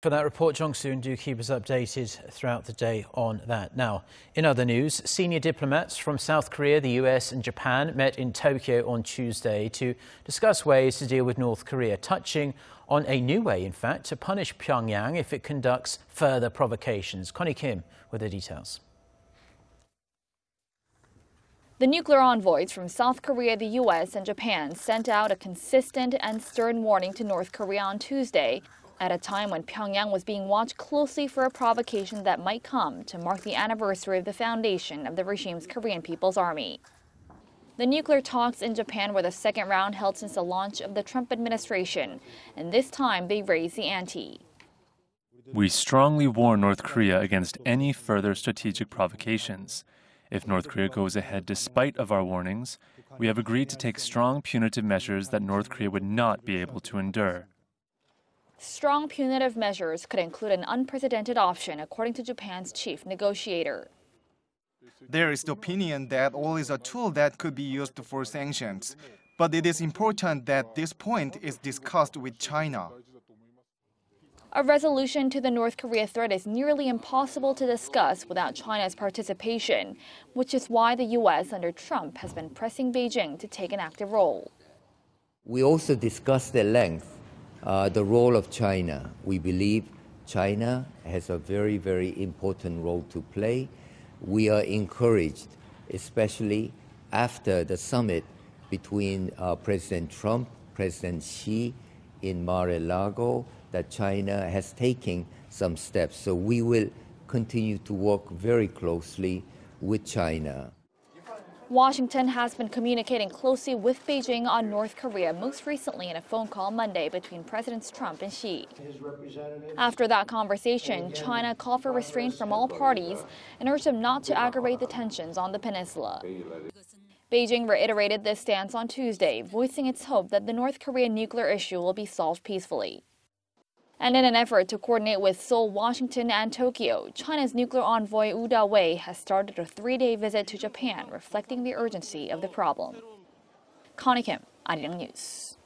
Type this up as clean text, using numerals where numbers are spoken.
For that report, Jong-soon, do keep us updated throughout the day on that. Now, in other news, senior diplomats from South Korea, the US and Japan met in Tokyo on Tuesday to discuss ways to deal with North Korea, touching on a new way, in fact, to punish Pyongyang if it conducts further provocations. Connie Kim with the details. The nuclear envoys from South Korea, the US and Japan sent out a consistent and stern warning to North Korea on Tuesday, at a time when Pyongyang was being watched closely for a provocation that might come to mark the anniversary of the foundation of the regime's Korean People's Army. The nuclear talks in Japan were the second round held since the launch of the Trump administration, and this time they raised the ante. We strongly warn North Korea against any further strategic provocations. If North Korea goes ahead despite of our warnings, we have agreed to take strong punitive measures that North Korea would not be able to endure. Strong punitive measures could include an unprecedented option, according to Japan's chief negotiator. There is the opinion that oil is a tool that could be used for sanctions, but it is important that this point is discussed with China. A resolution to the North Korea threat is nearly impossible to discuss without China's participation, which is why the U.S. under Trump has been pressing Beijing to take an active role. We also discussed at length the role of China. We believe China has a very, very important role to play. We are encouraged, especially after the summit between President Trump, President Xi in Mar-a-Lago, that China has taken some steps. So we will continue to work very closely with China. Washington has been communicating closely with Beijing on North Korea, most recently in a phone call Monday between Presidents Trump and Xi. After that conversation, China called for restraint from all parties and urged them not to aggravate the tensions on the peninsula. Beijing reiterated this stance on Tuesday, voicing its hope that the North Korean nuclear issue will be solved peacefully. And in an effort to coordinate with Seoul, Washington, and Tokyo, China's nuclear envoy Wu Da-wei has started a 3-day visit to Japan, reflecting the urgency of the problem. Connie Kim, Arirang News.